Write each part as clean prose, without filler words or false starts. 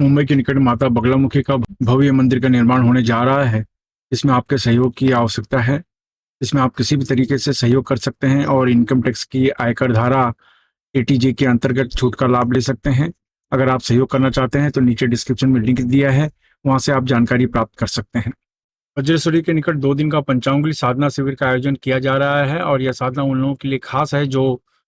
मुंबई के निकट माता बगलामुखी का भव्य मंदिर का निर्माण होने जा रहा है। इसमें आपके सहयोग की आवश्यकता है। इसमें आप किसी भी तरीके से सहयोग कर सकते हैं और इनकम टैक्स की आयकर धारा एटीजे के अंतर्गत छूट का लाभ ले सकते हैं। अगर आप सहयोग करना चाहते हैं तो नीचे डिस्क्रिप्शन में लिंक दिया है, वहां से आप जानकारी प्राप्त कर सकते हैं। वज्रेश्वरी के निकट 2 दिन का पंचांगुली साधना शिविर का आयोजन किया जा रहा है और यह साधना उन लोगों के लिए खास है जो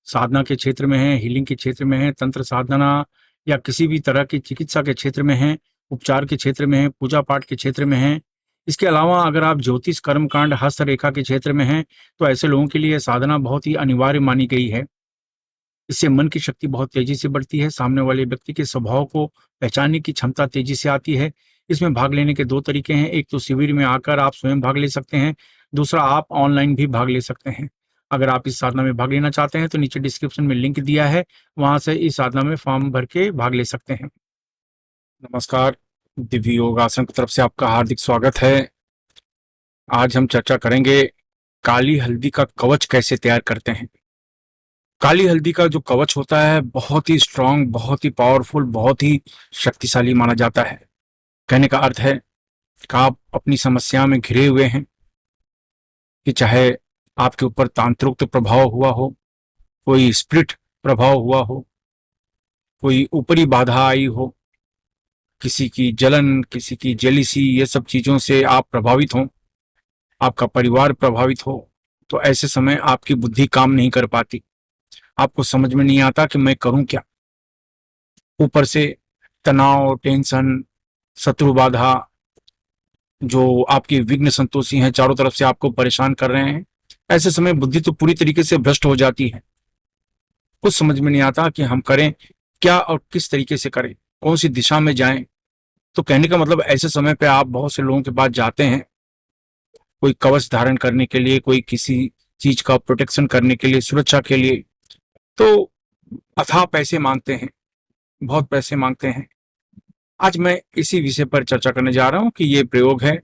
साधना के क्षेत्र में है, हीलिंग के क्षेत्र में है, तंत्र साधना या किसी भी तरह की चिकित्सा के क्षेत्र में है, उपचार के क्षेत्र में है, पूजा पाठ के क्षेत्र में है। इसके अलावा अगर आप ज्योतिष, कर्मकांड, हस्तरेखा के क्षेत्र में हैं तो ऐसे लोगों के लिए साधना बहुत ही अनिवार्य मानी गई है। इससे मन की शक्ति बहुत तेजी से बढ़ती है, सामने वाले व्यक्ति के स्वभाव को पहचानने की क्षमता तेजी से आती है। इसमें भाग लेने के 2 तरीके हैं, एक तो शिविर में आकर आप स्वयं भाग ले सकते हैं, दूसरा आप ऑनलाइन भी भाग ले सकते हैं। अगर आप इस साधना में भाग लेना चाहते हैं तो नीचे डिस्क्रिप्शन में लिंक दिया है, वहां से इस साधना में फॉर्म भर के भाग ले सकते हैं। नमस्कार, दिव्य योग आश्रम की तरफ से आपका हार्दिक स्वागत है। आज हम चर्चा करेंगे काली हल्दी का कवच कैसे तैयार करते हैं। काली हल्दी का जो कवच होता है बहुत ही स्ट्रांग, बहुत ही पावरफुल, बहुत ही शक्तिशाली माना जाता है। कहने का अर्थ है कि आप अपनी समस्या में घिरे हुए हैं, कि चाहे आपके ऊपर तांत्रिक प्रभाव हुआ हो, कोई स्पिरिट प्रभाव हुआ हो, कोई ऊपरी बाधा आई हो, किसी की जलन, किसी की जेलिसी, ये सब चीजों से आप प्रभावित हों, आपका परिवार प्रभावित हो, तो ऐसे समय आपकी बुद्धि काम नहीं कर पाती, आपको समझ में नहीं आता कि मैं करूं क्या। ऊपर से तनाव, टेंशन, शत्रु बाधा, जो आपके विघ्न संतोषी हैं, चारों तरफ से आपको परेशान कर रहे हैं। ऐसे समय बुद्धि तो पूरी तरीके से भ्रष्ट हो जाती है। कुछ समझ में नहीं आता कि हम करें क्या और किस तरीके से करें, कौन सी दिशा में जाएं। तो कहने का मतलब ऐसे समय पे आप बहुत से लोगों के पास जाते हैं, कोई कवच धारण करने के लिए, कोई किसी चीज का प्रोटेक्शन करने के लिए, सुरक्षा के लिए, तो अथाह पैसे मांगते हैं, बहुत पैसे मांगते हैं। आज मैं इसी विषय पर चर्चा करने जा रहा हूं कि ये प्रयोग है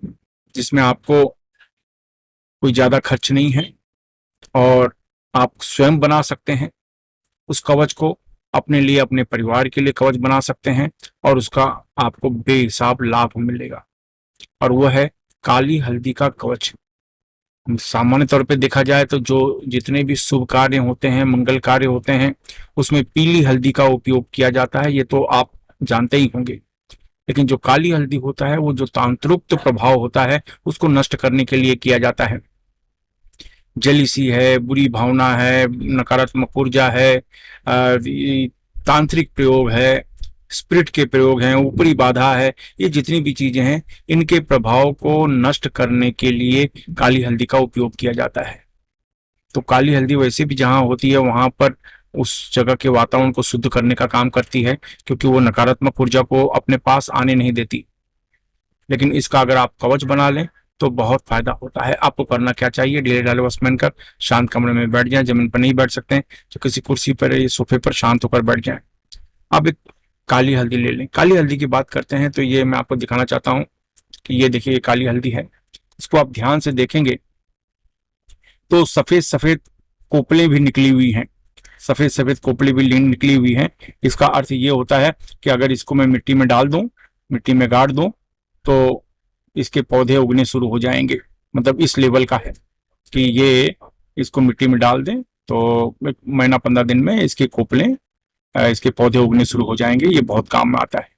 जिसमें आपको कोई ज्यादा खर्च नहीं है और आप स्वयं बना सकते हैं उस कवच को, अपने लिए, अपने परिवार के लिए कवच बना सकते हैं और उसका आपको बेहिसाब लाभ मिलेगा। और वह है काली हल्दी का कवच। सामान्य तौर पे देखा जाए तो जो जितने भी शुभ कार्य होते हैं, मंगल कार्य होते हैं, उसमें पीली हल्दी का उपयोग किया जाता है, ये तो आप जानते ही होंगे। लेकिन जो काली हल्दी होता है वो जो तांत्रिक प्रभाव होता है उसको नष्ट करने के लिए किया जाता है। जेलिसी है, बुरी भावना है, नकारात्मक ऊर्जा है, तांत्रिक प्रयोग है, स्पिरिट के प्रयोग हैं, ऊपरी बाधा है, ये जितनी भी चीजें हैं इनके प्रभाव को नष्ट करने के लिए काली हल्दी का उपयोग किया जाता है। तो काली हल्दी वैसे भी जहाँ होती है वहां पर उस जगह के वातावरण को शुद्ध करने का काम करती है, क्योंकि वो नकारात्मक ऊर्जा को अपने पास आने नहीं देती। लेकिन इसका अगर आप कवच बना लें तो बहुत फायदा होता है। आपको करना क्या चाहिए, ढीले ढाले वस्त्र पहनकर शांत कमरे में बैठ जाएं। जमीन पर नहीं बैठ सकते हैं तो किसी कुर्सी पर या सोफे पर शांत होकर बैठ जाएं। अब एक काली हल्दी ले लें। काली हल्दी की बात करते हैं तो ये मैं आपको दिखाना चाहता हूँ कि ये देखिए, ये काली हल्दी है। इसको आप ध्यान से देखेंगे तो सफेद सफेद कोपलें भी निकली हुई हैं, सफेद सफेद कोपलें भी निकली हुई हैं। इसका अर्थ ये होता है कि अगर इसको मैं मिट्टी में डाल दूं, मिट्टी में गाड़ दूं, तो इसके पौधे उगने शुरू हो जाएंगे। मतलब इस लेवल का है कि ये इसको मिट्टी में डाल दें तो 1 महीना 15 दिन में इसके कोपलें, इसके पौधे उगने शुरू हो जाएंगे। ये बहुत काम में आता है।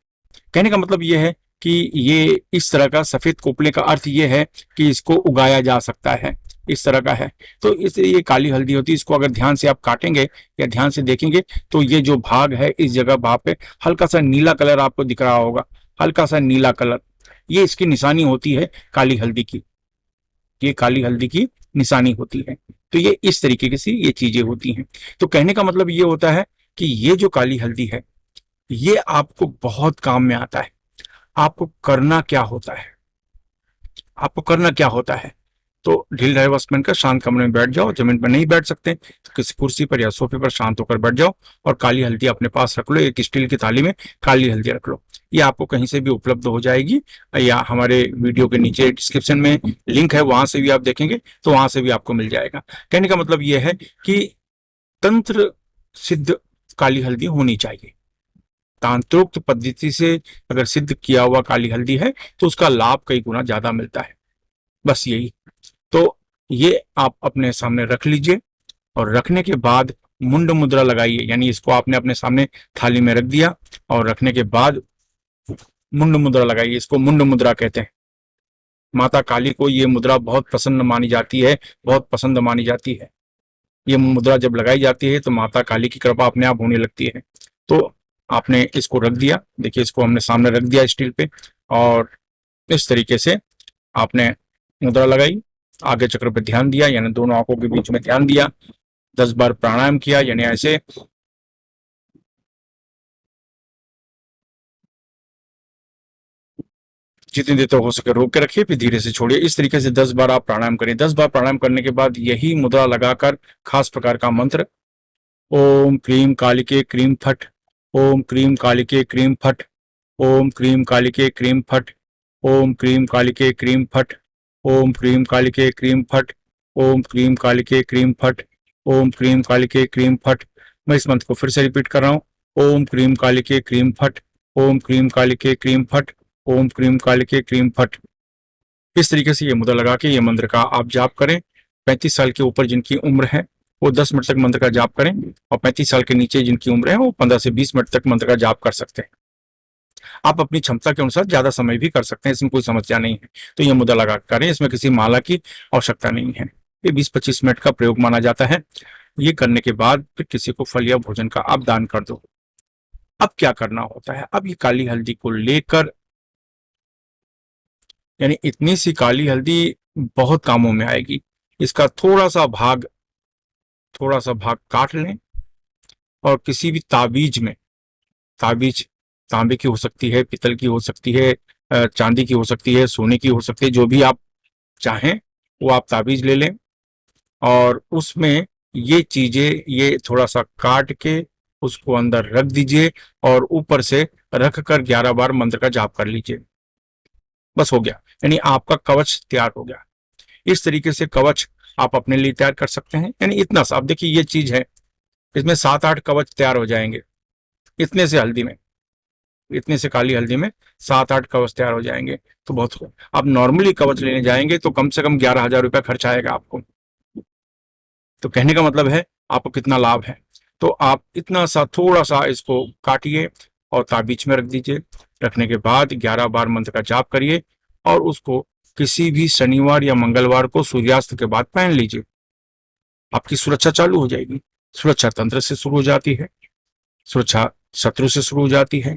कहने का मतलब ये है कि ये इस तरह का सफेद कोपले का अर्थ ये है कि इसको उगाया जा सकता है, इस तरह का है। तो इस ये काली हल्दी होती है। इसको अगर ध्यान से आप काटेंगे या ध्यान से देखेंगे तो ये जो भाग है, इस जगह भाग पे हल्का सा नीला कलर आपको दिख रहा होगा, हल्का सा नीला कलर, ये इसकी निशानी होती है काली हल्दी की। ये काली हल्दी की निशानी होती है। तो ये इस तरीके से ये चीजें होती हैं। तो कहने का मतलब ये होता है कि ये जो काली हल्दी है ये आपको बहुत काम में आता है। आपको करना क्या होता है, आपको करना क्या होता है, तो ढील ढाई वस्त्र पहनकर शांत कमरे में बैठ जाओ। जमीन पर नहीं बैठ सकते तो किसी कुर्सी पर या सोफे पर शांत होकर बैठ जाओ और काली हल्दी अपने पास रख लो। एक स्टील की थाली में काली हल्दी रख लो। ये आपको कहीं से भी उपलब्ध हो जाएगी या हमारे वीडियो के नीचे डिस्क्रिप्शन में लिंक है, वहां से भी आप देखेंगे तो वहां से भी आपको मिल जाएगा। कहने का मतलब यह है कि तंत्र सिद्ध काली हल्दी होनी चाहिए। तांत्रोक्त पद्धति से अगर सिद्ध किया हुआ काली हल्दी है तो उसका लाभ कई गुना ज्यादा मिलता है। बस यही। तो ये आप अपने सामने रख लीजिए और रखने के बाद मुंड मुद्रा लगाइए, यानी इसको आपने अपने सामने थाली में रख दिया और रखने के बाद मुंड मुद्रा लगाइए। इसको मुंड मुद्रा कहते हैं। माता काली को ये मुद्रा बहुत पसंद मानी जाती है, बहुत पसंद मानी जाती है। ये मुद्रा जब लगाई जाती है तो माता काली की कृपा अपने आप होने लगती है। तो आपने इसको रख दिया, देखिए इसको हमने सामने रख दिया स्टील पे, और इस तरीके से आपने मुद्रा लगाई, आगे चक्र पे ध्यान दिया, यानी दोनों आंखों के बीच में ध्यान दिया, 10 बार प्राणायाम किया, यानी ऐसे जितनी देर तक हो सके रोक के रखिए, फिर धीरे से छोड़िए। इस तरीके से 10 बार आप प्राणायाम करें। 10 बार प्राणायाम करने के बाद यही मुद्रा लगाकर खास प्रकार का मंत्र, ओम क्रीम कालिके क्रीम फट, ओम क्रीम कालिके क्रीम फट, ओम क्रीम कालिके क्रीम फट, ओम क्रीम कालिके क्रीम फट, ओम क्रीम कालिके क्रीम फट, ओम क्रीम कालिके क्रीम फट, ओम क्रीम कालिके क्रीम फट। मैं इस मंत्र को फिर से रिपीट कर रहा हूँ, ओम क्रीम कालिके क्रीम फट, ओम क्रीम कालिके क्रीम फट, ओम क्रीम कालिके क्रीम फट। इस तरीके से ये मुद्रा लगा के ये मंत्र का आप जाप करें। 35 साल के ऊपर जिनकी उम्र है वो 10 मिनट तक मंत्र का जाप करें, और 35 साल के नीचे जिनकी उम्र है वो 15 से 20 मिनट तक मंत्र का जाप कर सकते हैं। आप अपनी क्षमता के अनुसार ज्यादा समय भी कर सकते हैं, इसमें कोई समस्या नहीं है। तो ये मुद्रा लगा करें, इसमें किसी माला की आवश्यकता नहीं है। ये 20-25 मिनट का प्रयोग माना जाता है। ये करने के बाद फिर किसी को फल या भोजन का आप दान कर दो। अब क्या करना होता है, अब ये काली हल्दी को लेकर, यानी इतनी सी काली हल्दी बहुत कामों में आएगी। इसका थोड़ा सा भाग काट लें और किसी भी ताबीज में, ताबीज तांबे की हो सकती है, पीतल की हो सकती है, चांदी की हो सकती है, सोने की हो सकती है, जो भी आप चाहें वो आप ताबीज ले लें, और उसमें ये चीजें ये थोड़ा सा काट के उसको अंदर रख दीजिए और ऊपर से रख कर 11 बार मंत्र का जाप कर लीजिए। बस हो गया, यानी आपका कवच तैयार हो गया। इस तरीके से कवच आप अपने लिए तैयार कर सकते हैं। यानी इतना सा, अब देखिए ये चीज है, इसमें 7-8 कवच तैयार हो जाएंगे। इतने से हल्दी में, इतने से काली हल्दी में 7-8 कवच तैयार हो जाएंगे। तो बहुत हो। आप नॉर्मली कवच लेने जाएंगे तो कम से कम 11,000 रुपया खर्च आएगा आपको। तो कहने का मतलब है आपको कितना लाभ है। तो आप इतना सा थोड़ा सा इसको काटिए और ताबीज में रख दीजिए। रखने के बाद 11 बार मंत्र का जाप करिए और उसको किसी भी शनिवार या मंगलवार को सूर्यास्त के बाद पहन लीजिए। आपकी सुरक्षा चालू हो जाएगी। सुरक्षा तंत्र से शुरू हो जाती है, सुरक्षा शत्रु से शुरू हो जाती है,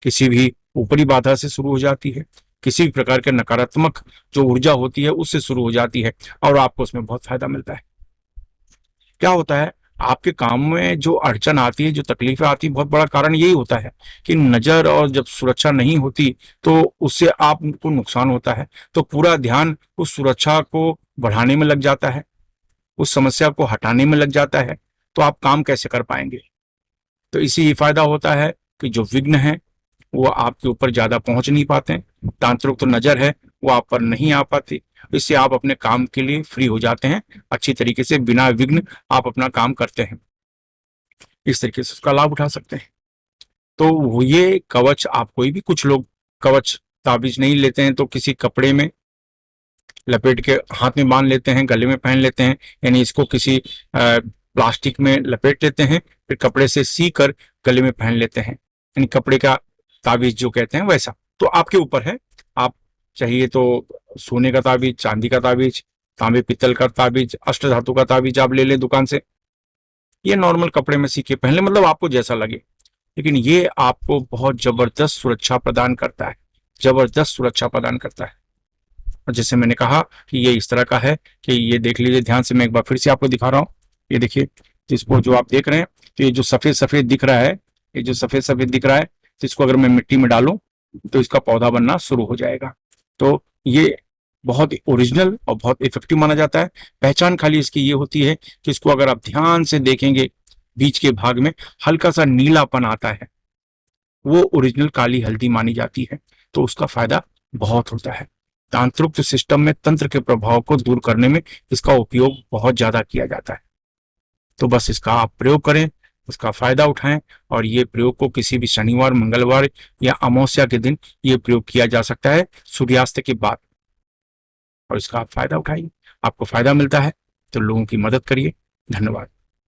किसी भी ऊपरी बाधा से शुरू हो जाती है, किसी भी प्रकार के नकारात्मक जो ऊर्जा होती है उससे शुरू हो जाती है, और आपको उसमें बहुत फायदा मिलता है। क्या होता है, आपके काम में जो अड़चन आती है, जो तकलीफें आती है, बहुत बड़ा कारण यही होता है कि नजर और जब सुरक्षा नहीं होती तो उससे आपको नुकसान होता है। तो पूरा ध्यान उस सुरक्षा को बढ़ाने में लग जाता है, उस समस्या को हटाने में लग जाता है। तो आप काम कैसे कर पाएंगे। तो इसी ये फायदा होता है कि जो विघ्न है वो आपके ऊपर ज्यादा पहुंच नहीं पाते, तांत्रिक तो नजर है वो आप पर नहीं आ पाती। इससे आप अपने काम के लिए फ्री हो जाते हैं, अच्छी तरीके से बिना विघ्न आप अपना काम करते हैं। इस तरीके से उसका लाभ उठा सकते हैं। तो ये कवच आप कोई भी, कुछ लोग कवच ताबीज नहीं लेते हैं तो किसी कपड़े में लपेट के हाथ में बांध लेते हैं, गले में पहन लेते हैं, यानी इसको किसी प्लास्टिक में लपेट लेते हैं, फिर कपड़े से सी कर गले में पहन लेते हैं, यानी कपड़े का ताबीज जो कहते हैं वैसा। तो आपके ऊपर है, आप चाहिए तो सोने का ताबीज, चांदी का ताबीज, तांबे पीतल का ताबीज, अष्ट धातु का ताबीज आप ले लें दुकान से। ये नॉर्मल कपड़े में सी के पहन लें, मतलब आपको जैसा लगे, लेकिन ये आपको बहुत जबरदस्त सुरक्षा प्रदान करता है, जबरदस्त सुरक्षा प्रदान करता है। और जैसे मैंने कहा कि ये इस तरह का है कि ये देख लीजिए ध्यान से, मैं एक बार फिर से आपको दिखा रहा हूँ। ये देखिए, इसको जो आप देख रहे हैं, तो ये जो सफेद सफेद दिख रहा है, ये जो सफेद सफेद दिख रहा है, तो इसको अगर मैं मिट्टी में डालूं तो इसका पौधा बनना शुरू हो जाएगा। तो ये बहुत ओरिजिनल और बहुत इफेक्टिव माना जाता है। पहचान खाली इसकी ये होती है कि इसको अगर आप ध्यान से देखेंगे, बीच के भाग में हल्का सा नीलापन आता है, वो ओरिजिनल काली हल्दी मानी जाती है। तो उसका फायदा बहुत होता है। तांत्रिक सिस्टम में तंत्र के प्रभाव को दूर करने में इसका उपयोग बहुत ज्यादा किया जाता है। तो बस इसका आप प्रयोग करें, उसका फायदा उठाएं और ये प्रयोग को किसी भी शनिवार, मंगलवार या अमावस्या के दिन ये प्रयोग किया जा सकता है सूर्यास्त के बाद, और इसका आप फायदा उठाइए। आपको फायदा मिलता है तो लोगों की मदद करिए। धन्यवाद।